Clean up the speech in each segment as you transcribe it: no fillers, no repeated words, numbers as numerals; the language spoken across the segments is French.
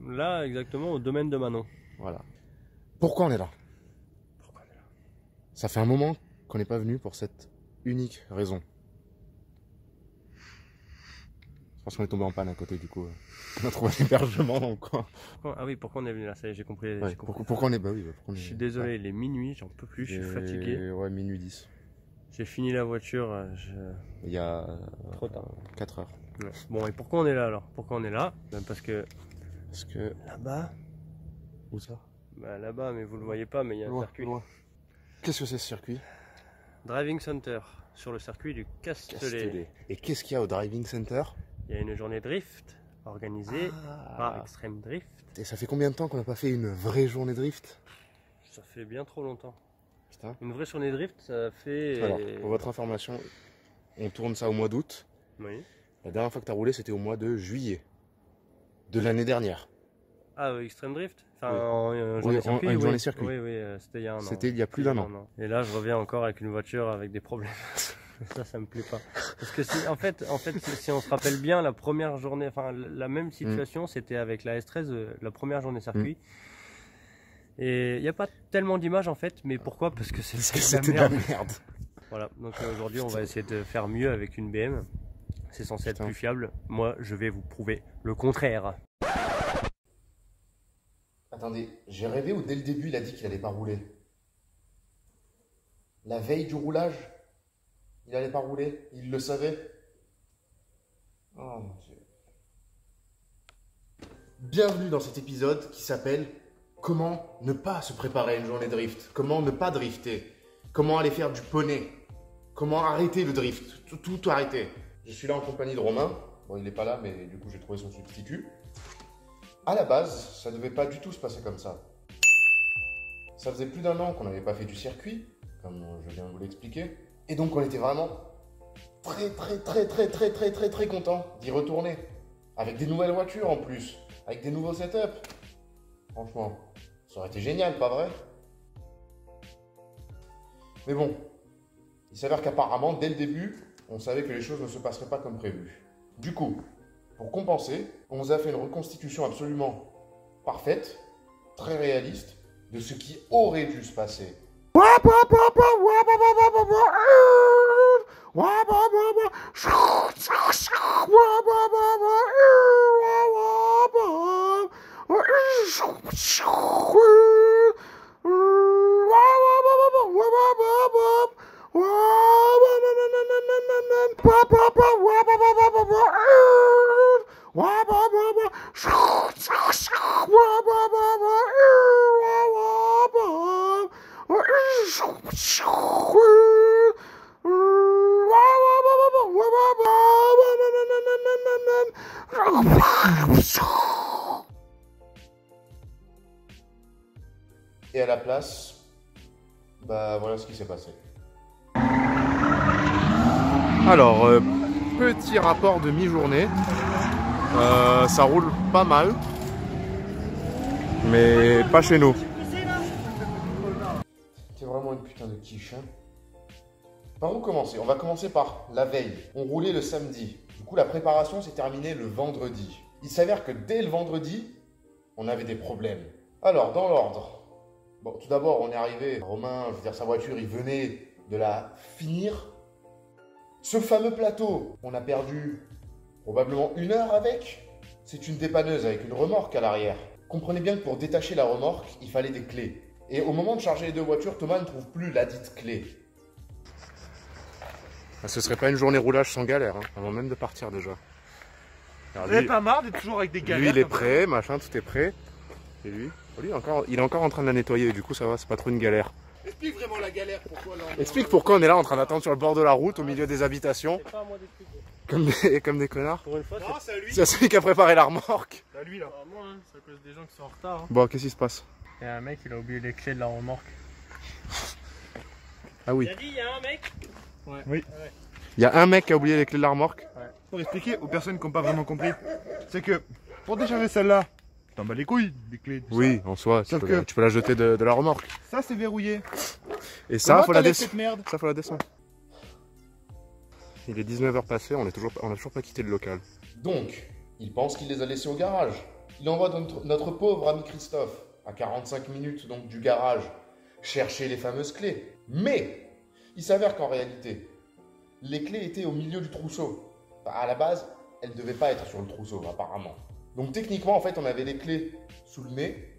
Là, exactement, au domaine de Manon. Voilà. Pourquoi on est là? Ça fait un moment qu'on n'est pas venu pour cette unique raison. Parce qu'on est tombé en panne à côté, du coup. On a trouvé un hébergement dans le coin. Ah oui, pourquoi on est venu là? Ça y est, j'ai compris. Ouais, pourquoi on est... Bah oui, pourquoi on est... Je suis désolé, il est minuit, j'en peux plus, je suis fatigué. Ouais, minuit 10. J'ai fini la voiture, Il y a... Trop tard. 4 heures. Ouais. Bon, et pourquoi on est là alors? Pourquoi on est là? Parce que là-bas... Où ça? Bah là-bas, mais vous le voyez pas, mais il y a un circuit. Qu'est-ce que c'est ce circuit? Driving Center, sur le circuit du Castellet. Et qu'est-ce qu'il y a au Driving Center? Il y a une journée drift organisée par Extreme Drift. Et ça fait combien de temps qu'on n'a pas fait une vraie journée drift? Ça fait bien trop longtemps. Putain. Une vraie journée drift, ça fait... Alors, pour votre information, on tourne ça au mois d'août. Oui. La dernière fois que tu as roulé, c'était au mois de juillet de l'année dernière. Ah, Extreme Drift? Enfin, Oui. en journée circuit, une journée circuit. Oui, c'était il y a un an. C'était il y a plus d'un an. Et là, je reviens encore avec une voiture avec des problèmes. Ça me plaît pas. Parce que si, en fait, si on se rappelle bien, la première journée, enfin, la même situation, c'était avec la S13, la première journée circuit. Et il n'y a pas tellement d'images en fait, mais pourquoi? Parce que c'était de la merde. Voilà, donc aujourd'hui, on va essayer de faire mieux avec une BM. C'est censé être plus fiable. Moi, je vais vous prouver le contraire. Attendez, j'ai rêvé ou dès le début il a dit qu'il allait pas rouler? La veille du roulage, il allait pas rouler, il le savait. Oh mon Dieu. Bienvenue dans cet épisode qui s'appelle Comment ne pas se préparer à une journée drift? Comment ne pas drifter? Comment aller faire du poney? Comment arrêter le drift? Tout arrêter. Je suis là en compagnie de Romain. Bon, il n'est pas là, mais du coup j'ai trouvé son substitut. À la base, ça ne devait pas du tout se passer comme ça. Ça faisait plus d'un an qu'on n'avait pas fait du circuit, comme je viens de vous l'expliquer. Et donc on était vraiment très contents d'y retourner. Avec des nouvelles voitures en plus, avec des nouveaux setups. Franchement, ça aurait été génial, pas vrai? Mais bon, il s'avère qu'apparemment, dès le début, on savait que les choses ne se passeraient pas comme prévu. Du coup, pour compenser, on nous a fait une reconstitution absolument parfaite, très réaliste, de ce qui aurait dû se passer. Et à la place, bah voilà ce qui s'est passé. Alors, petit rapport de mi-journée. Ça roule pas mal, mais pas chez nous. C'est vraiment une putain de quiche, hein. Par où commencer? On va commencer par la veille. On roulait le samedi. Du coup, la préparation s'est terminée le vendredi. Il s'avère que dès le vendredi, on avait des problèmes. Alors, dans l'ordre. Bon, tout d'abord, on est arrivé. Romain, je veux dire, sa voiture, il venait de la finir. Ce fameux plateau, on a perdu probablement 1 heure avec. C'est une dépanneuse avec une remorque à l'arrière. Comprenez bien que pour détacher la remorque, il fallait des clés. Et au moment de charger les deux voitures, Thomas ne trouve plus la dite clé. Ce serait pas une journée roulage sans galère, hein, avant même de partir déjà. Vous n'avez pas marre d'être toujours avec des galères? Lui, il est prêt, machin, tout est prêt. Et lui, il est encore en train de la nettoyer, du coup ça va, c'est pas trop une galère. Explique vraiment la galère, pourquoi là. Explique pourquoi on est là en train d'attendre sur le bord de la route, au milieu des habitations. C'est pas à moi d'expliquer. Comme des connards. Pour une fois, Non, c'est à lui. C'est celui qui a préparé la remorque. C'est à lui là. pas à moi, hein. C'est à cause des gens qui sont en retard. Hein. Bon, qu'est-ce qui se passe? Il y a un mec, il a oublié les clés de la remorque. Ah oui. Il a dit, il y a un mec? Ouais. Oui. Il y a un mec qui a oublié les clés de la remorque. Ouais. Pour expliquer aux personnes qui n'ont pas vraiment compris, c'est que pour décharger celle-là, t'en bats les couilles, les clés. Oui, en soi, tu peux la jeter de la remorque. Ça c'est verrouillé. Et ça, faut la descendre. Merde. Ça, faut la descendre. Il est 19h passé, on a toujours pas quitté le local. Donc, il pense qu'il les a laissés au garage. Il envoie notre pauvre ami Christophe, à 45 minutes donc du garage, chercher les fameuses clés. Mais il s'avère qu'en réalité, les clés étaient au milieu du trousseau. Enfin, à la base, elles ne devaient pas être sur le trousseau, apparemment. Donc techniquement, en fait, on avait les clés sous le nez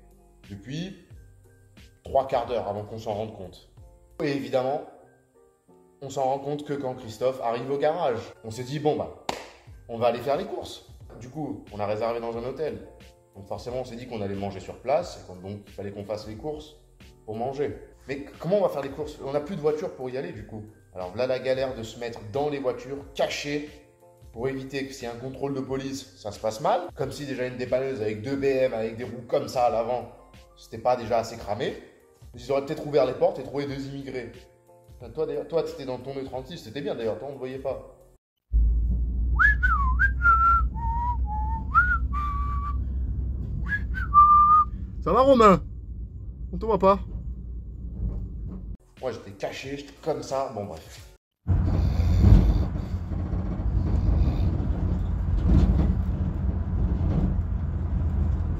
depuis 3/4 d'heure avant qu'on s'en rende compte. Et évidemment, on s'en rend compte que quand Christophe arrive au garage. On s'est dit, bon bah, on va aller faire les courses. Du coup, on a réservé dans un hôtel. Donc forcément, on s'est dit qu'on allait manger sur place, et donc il fallait qu'on fasse les courses pour manger. Mais comment on va faire les courses? On n'a plus de voiture pour y aller du coup. Alors là, la galère de se mettre dans les voitures, cachées, pour éviter que s'il y a un contrôle de police, ça se passe mal. Comme si déjà une dépanneuse avec 2 BM, avec des roues comme ça à l'avant, c'était pas déjà assez cramé. Ils auraient peut-être ouvert les portes et trouvé 2 immigrés. Enfin, toi, d'ailleurs, toi, tu étais dans ton E36, c'était bien d'ailleurs, toi, on ne voyait pas. Ça va, Romain? On te voit pas? Moi, j'étais caché, j'étais comme ça, bon bref.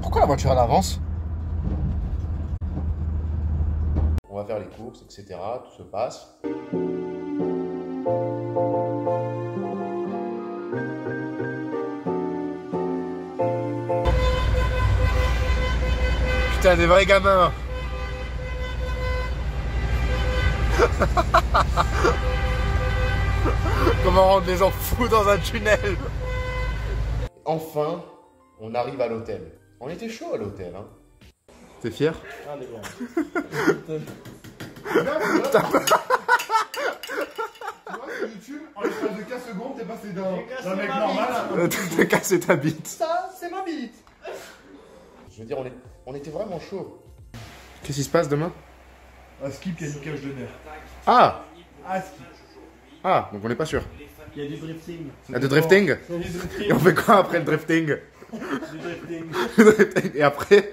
Pourquoi la voiture elle avance? On va faire les courses, etc. Tout se passe. Putain, des vrais gamins. Comment rendre les gens fous dans un tunnel? Enfin, on arrive à l'hôtel. On était chaud à l'hôtel, hein. T'es fier? Ah, les gars. YouTube, en l'espace de 15 secondes, t'es passé d'un mec ma normal à... T'as cassé ta bite. Ça, c'est ma bite. Je veux dire, on était vraiment chaud. Qu'est-ce qui se passe demain? Un skip qui a une cage de nerfs. Ah! Ah, skip. Ah, donc on n'est pas sûr. Il y a du drifting. Il y a du drifting? Il y a du drifting. Et on fait quoi après le drifting? Du drifting. Et après?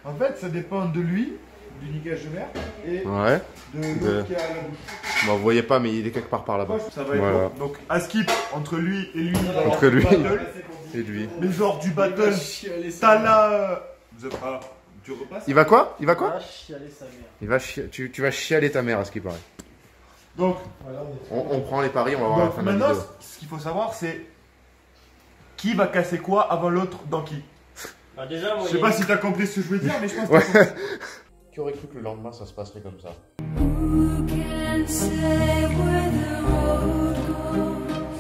En fait, ça dépend de lui, du niquage de nerfs, et Ouais. de l'autre qui a la bouche. Bon, vous voyez pas, mais il est quelque part par là-bas. Ça va être Voilà. bon. Donc, un skip entre lui et lui. Entre lui battle. et lui. Mais genre du battle, t'as la... Vous êtes pas... Tu repasses? Il va quoi? Il va quoi? Ah, chialer sa mère. Il va tu vas chialer ta mère à ce qui paraît. Donc, On prend les paris, on va voir la donc fin de la maintenant, vidéo. ce qu'il faut savoir, c'est qui va casser quoi avant l'autre dans qui. Ah, déjà, moi, Je sais pas si t'as compris ce que je veux dire, mais je pense que Ouais. t'as compris. Qui aurait cru que le lendemain ça se passerait comme ça?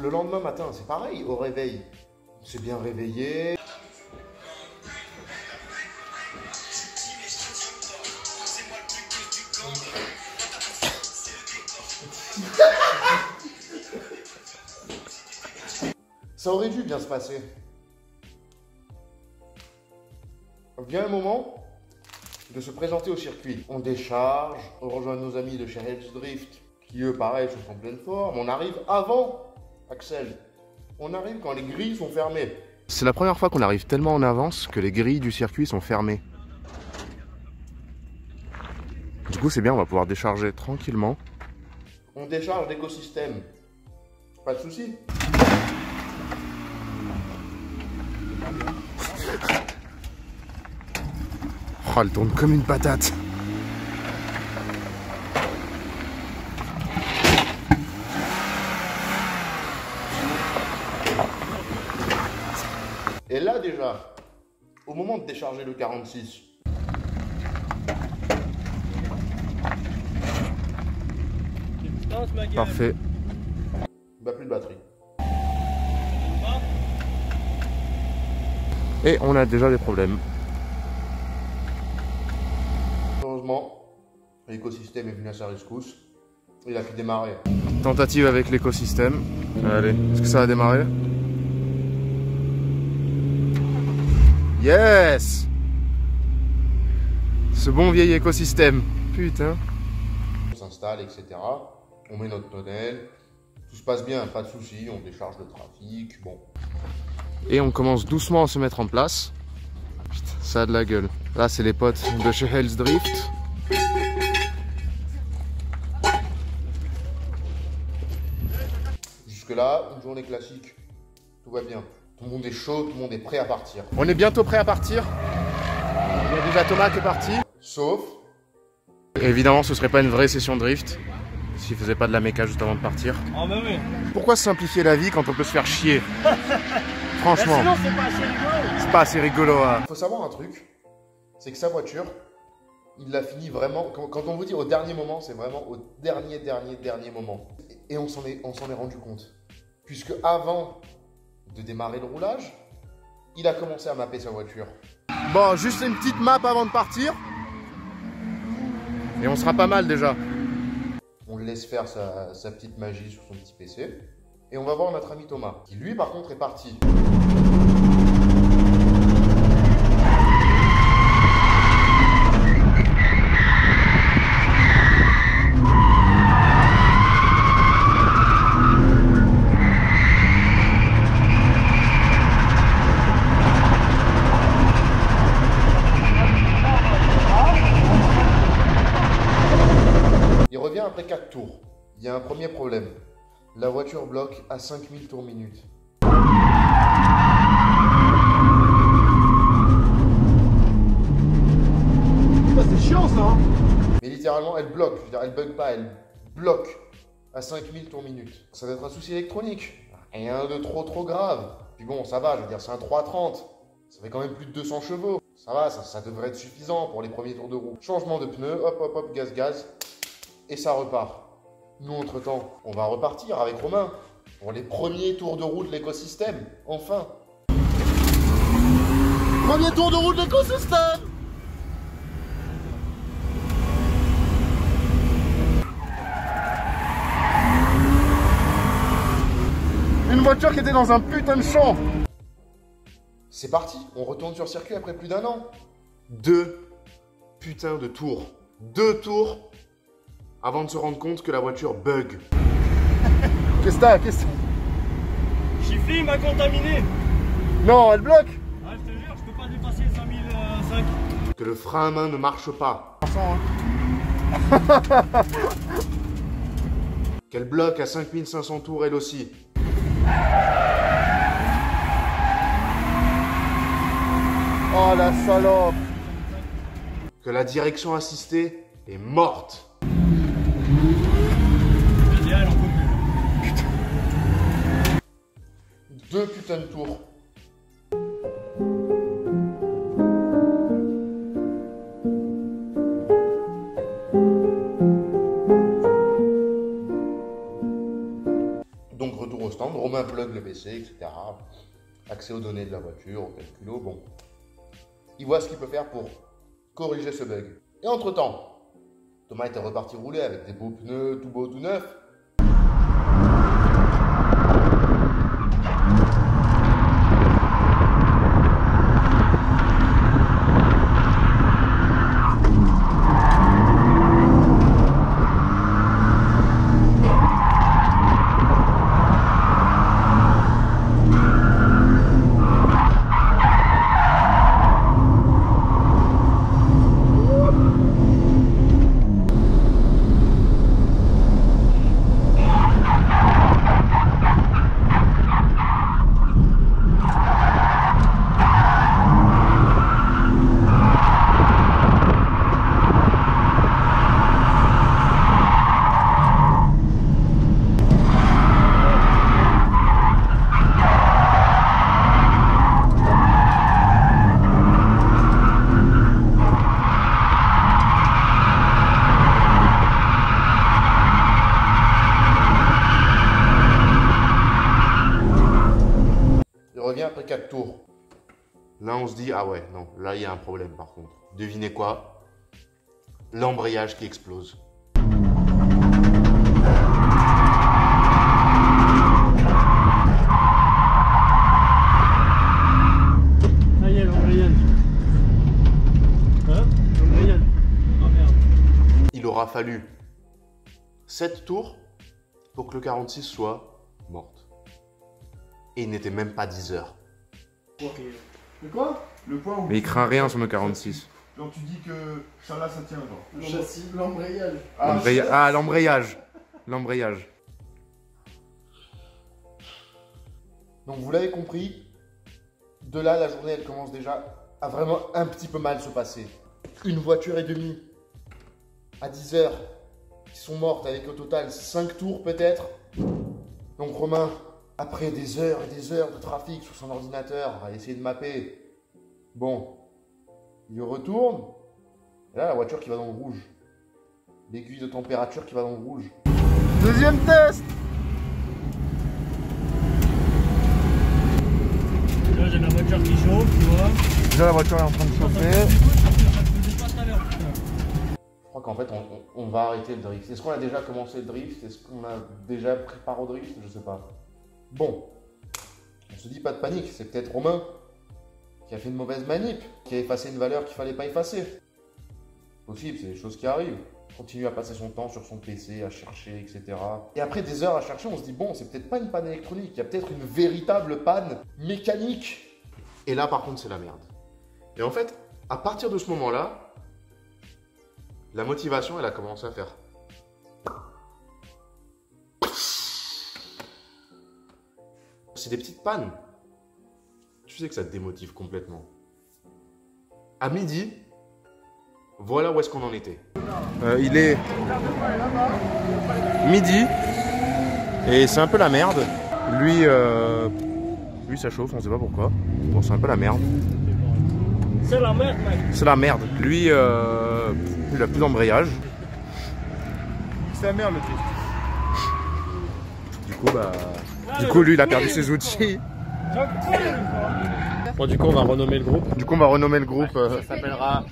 Le lendemain matin, c'est pareil, au réveil. On s'est bien réveillé. Ça aurait dû bien se passer. Vient un moment de se présenter au circuit. On décharge, on rejoint nos amis de chez Hells Drift, qui eux, pareil, sont en pleine forme. On arrive avant Axel. On arrive quand les grilles sont fermées. C'est la première fois qu'on arrive tellement en avance que les grilles du circuit sont fermées. Du coup, c'est bien, on va pouvoir décharger tranquillement. On décharge l'écosystème. Pas de souci. Oh, elle tourne comme une patate. Et là déjà, au moment de décharger le 46, parfait. Bah, plus de batterie. Et on a déjà des problèmes. Heureusement, l'écosystème est venu à sa rescousse. Il a pu démarrer. Tentative avec l'écosystème. Allez, est-ce que ça va démarrer? Yes! Ce bon vieil écosystème. Putain. On s'installe, etc. On met notre tunnel. Tout se passe bien, pas de soucis. On décharge le trafic. Bon. Et on commence doucement à se mettre en place. Putain, ça a de la gueule. Là, c'est les potes de chez Hells Drift. Jusque-là, une journée classique. Tout va bien. Tout le monde est chaud, tout le monde est prêt à partir. On est bientôt prêt à partir. Il y a déjà Thomas qui est parti. Sauf... Évidemment, ce serait pas une vraie session de drift s'il faisait pas de la méca juste avant de partir. Ah bah oui. Pourquoi se simplifier la vie quand on peut se faire chier? Franchement. Sinon, c'est pas assez rigolo. C'est pas assez rigolo. Hein. Faut savoir un truc, c'est que sa voiture, il l'a fini vraiment. Quand on vous dit au dernier moment, c'est vraiment au dernier moment. Et on s'en est rendu compte. Puisque avant de démarrer le roulage, il a commencé à mapper sa voiture. Bon, juste une petite map avant de partir. Et on sera pas mal déjà. On le laisse faire sa petite magie sur son petit PC. Et on va voir notre ami Thomas, qui lui par contre est parti. Après 4 tours, il y a un premier problème. La voiture bloque à 5000 tours minute. C'est chiant ça hein. Mais littéralement, elle bloque. Je veux dire, elle bug pas, elle bloque à 5000 tours minute. Ça doit être un souci électronique. Rien de trop grave. Puis bon, ça va, je veux dire, c'est un 330. Ça fait quand même plus de 200 chevaux. Ça va, ça devrait être suffisant pour les premiers tours de roue. Changement de pneus, hop, gaz. Et ça repart. Nous, entre-temps, on va repartir avec Romain pour les premiers tours de roue de l'écosystème. Enfin. Premier tour de roue de l'écosystème. Une voiture qui était dans un putain de champ. C'est parti, on retourne sur circuit après plus d'1 an. 2 putains de tours. 2 tours avant de se rendre compte que la voiture bug. Qu'est-ce que t'as? Chifli m'a contaminé. Non, elle bloque. Ah, je te jure, je peux pas dépasser 5005. Que le frein à main ne marche pas. Qu'elle bloque à 5500 tours elle aussi. Oh la salope. Que la direction assistée est morte. Idéal, on peut plus. 2 putains de tours. Donc retour au stand, Romain plug le PC, etc. Accès aux données de la voiture, au calculo, bon. Il voit ce qu'il peut faire pour corriger ce bug. Et entre-temps, Thomas était reparti rouler avec des beaux pneus, tout beau, tout neuf. Après 4 tours. Là, on se dit, ah ouais, non, là, il y a un problème par contre. Devinez quoi? L'embrayage qui explose. Ça y est, l'embrayage. Hein? L'embrayage. Oh merde. Il aura fallu 7 tours pour que le 46 soit morte. Et il n'était même pas 10 heures. Le quoi? Le point où... Mais il craint rien sur nos 46. Genre tu dis que ça là ça tient genre. Le châssis, l'embrayage. L'embrayage. L'embrayage. Donc vous l'avez compris, De là, la journée, elle commence déjà à vraiment un petit peu mal se passer. Une voiture et demie à 10 heures qui sont mortes avec au total 5 tours peut-être. Donc Romain, après des heures et des heures de trafic sur son ordinateur, à essayer de mapper, bon, il retourne. Et là, la voiture qui va dans le rouge. L'aiguille de température qui va dans le rouge. Deuxième test. Là, j'ai la voiture qui chauffe, tu vois. Déjà la voiture est en train de chauffer. Je crois qu'en fait, on va arrêter le drift. Est-ce qu'on a déjà commencé le drift? Est-ce qu'on a déjà pris part au drift? Je sais pas. Bon, on se dit pas de panique. C'est peut-être Romain qui a fait une mauvaise manip, qui a effacé une valeur qu'il fallait pas effacer. Possible, c'est des choses qui arrivent. Continue à passer son temps sur son PC, à chercher, etc. Et après des heures à chercher, on se dit, bon, c'est peut-être pas une panne électronique, il y a peut-être une véritable panne mécanique. Et là, par contre, c'est la merde. Et en fait, à partir de ce moment-là, la motivation, elle a commencé à faire. C'est des petites pannes. Tu sais que ça te démotive complètement. À midi, voilà où est-ce qu'on en était. Il est midi et c'est un peu la merde. Lui, ça chauffe, on sait pas pourquoi. Bon, c'est un peu la merde. C'est la merde, mec. C'est la merde. Lui, il a plus d'embrayage. C'est la merde le drift. Du coup, lui, il a perdu ses outils. Bon, du coup, on va renommer le groupe. Ça s'appellera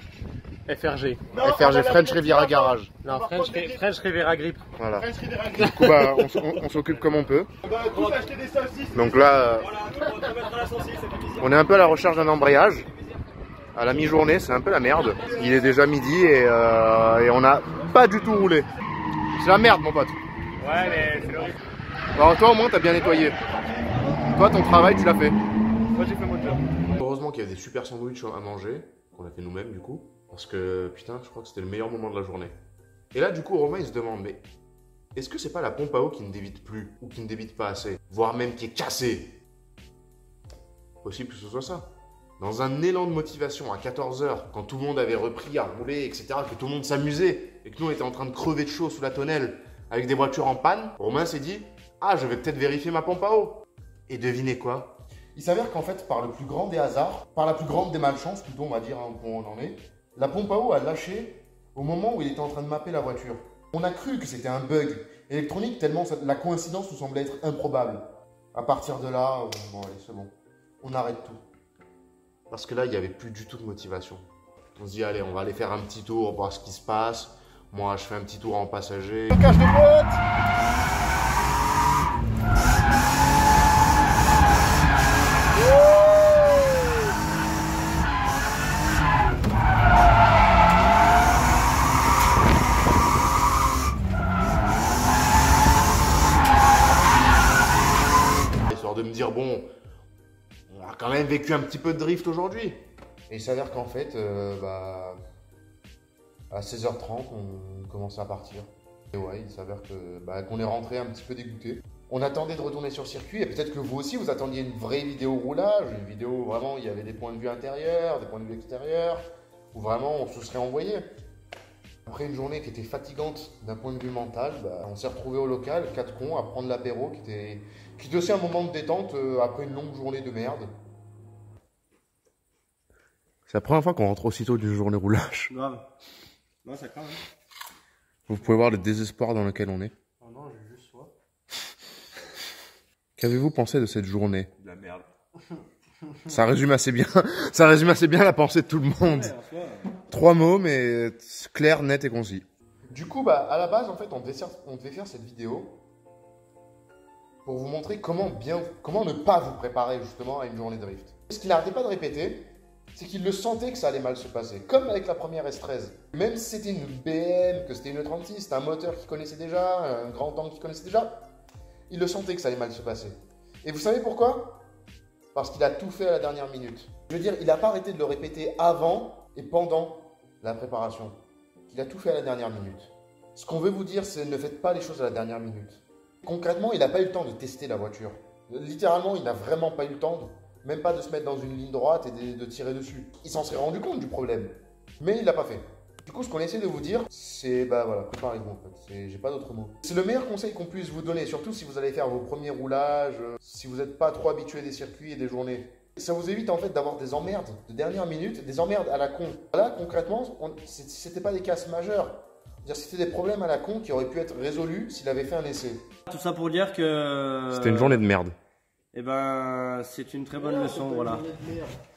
FRG. FRG, French Riviera Garage. Non, French Riviera Grip. Voilà. Du coup, on s'occupe comme on peut. On va tous acheter des saucisses. Donc là, on est un peu à la recherche d'un embrayage. À la mi-journée, c'est un peu la merde. Il est déjà midi et on n'a pas du tout roulé. C'est la merde, mon pote. Ouais, mais c'est le rythme. Alors toi, au moins, t'as bien nettoyé. Toi, ton travail, tu l'as fait. Moi, j'ai fait mon job. Heureusement qu'il y avait des super sandwichs à manger, qu'on a fait nous-mêmes, du coup. Parce que, putain, je crois que c'était le meilleur moment de la journée. Et là, du coup, Romain, il se demande, mais est-ce que c'est pas la pompe à eau qui ne débite plus, ou qui ne débite pas assez, voire même qui est cassée? Possible que ce soit ça. Dans un élan de motivation à 14 h, quand tout le monde avait repris à rouler, etc., que tout le monde s'amusait, et que nous, on était en train de crever de chaud sous la tonnelle, avec des voitures en panne, Romain s'est dit, ah, je vais peut-être vérifier ma pompe à eau. Et devinez quoi? Il s'avère qu'en fait, par le plus grand des hasards, par la plus grande des malchances, plutôt, on va dire, où on en est, la pompe à eau a lâché au moment où il était en train de mapper la voiture. On a cru que c'était un bug électronique tellement la coïncidence nous semblait être improbable. À partir de là, bon allez, c'est bon. On arrête tout. Parce que là, il n'y avait plus du tout de motivation. On se dit, allez, on va aller faire un petit tour, voir ce qui se passe. Moi, je fais un petit tour en passager. Cache de boîte. Histoire de me dire, bon, on a quand même vécu un petit peu de drift aujourd'hui. Et il s'avère qu'en fait, à 16h30, on commençait à partir. Et ouais, il s'avère qu'on est rentré un petit peu dégoûté. On attendait de retourner sur le circuit et peut-être que vous aussi, vous attendiez une vraie vidéo roulage, une vidéo où vraiment il y avait des points de vue intérieurs, des points de vue extérieurs, où vraiment on se serait envoyé. Après une journée qui était fatigante d'un point de vue mental, on s'est retrouvé au local, 4 cons, à prendre l'apéro, qui était aussi un moment de détente après une longue journée de merde. C'est la première fois qu'on rentre aussitôt d'une journée roulage. Grave. Non, ça craint. Vous pouvez voir le désespoir dans lequel on est. Oh non, j'ai juste soif. Qu'avez-vous pensé de cette journée? De la merde. Ça résume assez bien la pensée de tout le monde. Ouais, 3 mots, mais clair, net et concis. Du coup, à la base, en fait, on devait faire cette vidéo pour vous montrer comment ne pas vous préparer justement à une journée de drift. Ce qu'il n'arrêtait pas de répéter, c'est qu'il le sentait que ça allait mal se passer. Comme avec la première S13. Même si c'était une BM, que c'était une E36, c'était un moteur qu'il connaissait déjà, un grand tank qu'il connaissait déjà, il le sentait que ça allait mal se passer. Et vous savez pourquoi? Parce qu'il a tout fait à la dernière minute. Je veux dire, il n'a pas arrêté de le répéter avant et pendant la préparation. Il a tout fait à la dernière minute. Ce qu'on veut vous dire, c'est ne faites pas les choses à la dernière minute. Concrètement, il n'a pas eu le temps de tester la voiture. Littéralement, il n'a vraiment pas eu le temps Même pas de se mettre dans une ligne droite et de tirer dessus. Il s'en serait rendu compte du problème. Mais il l'a pas fait. Du coup, ce qu'on essaie de vous dire, c'est bah voilà, préparez-vous en fait. J'ai pas d'autre mot. C'est le meilleur conseil qu'on puisse vous donner, surtout si vous allez faire vos premiers roulages, si vous n'êtes pas trop habitué des circuits et des journées. Ça vous évite en fait d'avoir des emmerdes de dernière minute, des emmerdes à la con. Là, concrètement, c'était pas des casses majeures. C'était des problèmes à la con qui auraient pu être résolus s'il avait fait un essai. Tout ça pour dire que... C'était une journée de merde. Eh ben, c'est une très bonne leçon, voilà.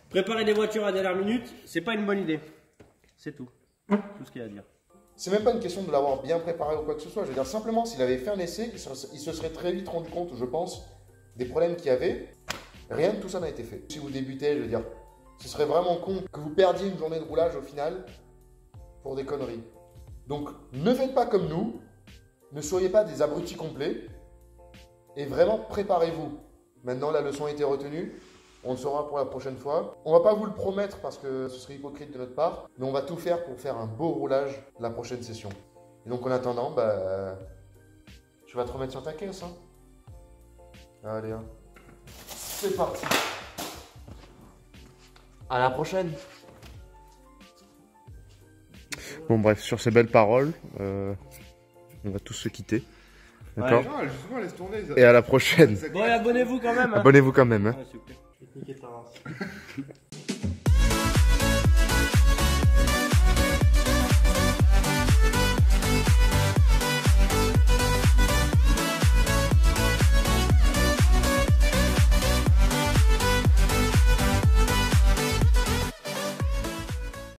Préparer des voitures à dernière minute, c'est pas une bonne idée. C'est tout. Tout ce qu'il y a à dire. C'est même pas une question de l'avoir bien préparé ou quoi que ce soit. Je veux dire, simplement, s'il avait fait un essai, il se serait très vite rendu compte, je pense, des problèmes qu'il y avait. Rien de tout ça n'a été fait. Si vous débutez, je veux dire, ce serait vraiment con que vous perdiez une journée de roulage au final pour des conneries. Donc, ne faites pas comme nous. Ne soyez pas des abrutis complets. Et vraiment, préparez-vous. Maintenant, la leçon a été retenue. On le saura pour la prochaine fois. On va pas vous le promettre parce que ce serait hypocrite de notre part. Mais on va tout faire pour faire un beau roulage la prochaine session. Et donc, en attendant, bah, tu vas te remettre sur ta caisse. Hein. Allez, hein. C'est parti. À la prochaine. Bon bref, sur ces belles paroles, on va tous se quitter. D'accord. Non, justement, laisse tourner. Et à la prochaine. Bon, et abonnez-vous quand même. Hein. Abonnez-vous quand même. Hein. Ouais, s'il vous plaît.